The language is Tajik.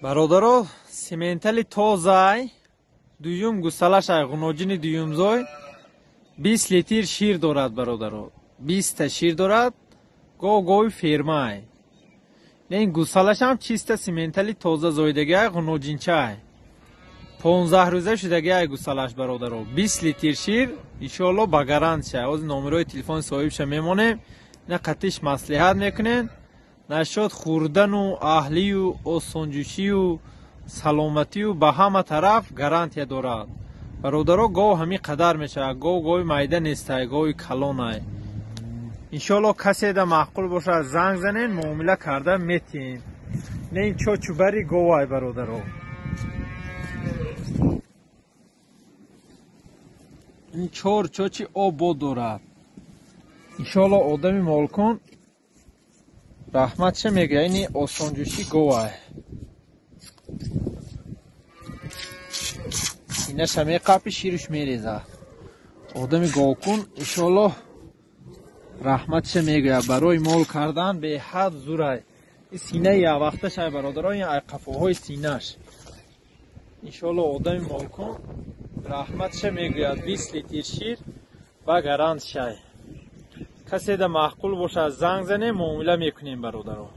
бародаро, сементали тозай дуюм гусалашай ғуноҷини дуюмзой 20 литр шир дорад. бародаро, 20 та шир дорад. гови фермай не ин гусалашам чиста сементали тоза зоидагиай ғуноҷинчай 15 рӯза шудагиай гусалаш. бародаро, 20 литр шир иншоалло ба гарант шай. ози номерои телефони соҳибша мемонем. ина қатиш маслиҳат мекунен. нашод хӯрдану аҳлию осонҷӯшию саломатию ба ҳама тараф гарантия дорад. бародаро, гов ҳамин қадар мешавад. гови майда нестай, гови калонай. иншоалло каседа маъқул бошад занг занен, муомила карда метиҳем. не ин чочубари говай. бародаро, ин 4 чочи обод дорад. иншоалло одами молкун раҳматша мегӯяд. ини осонҷӯши говай. инаша меқапи шируш мерезад. одами говкун иншоалло раҳматша мегӯяд. барои мол кардан беҳад зурай. ин синаи яквақташай. бародаро, ин айқафоҳои синаш. иншоалло одами молкун раҳматша мегӯяд. 20 литр шир ба гарант шай. каседа маъқул бошад занг занем, муомила мекунем. бародаро.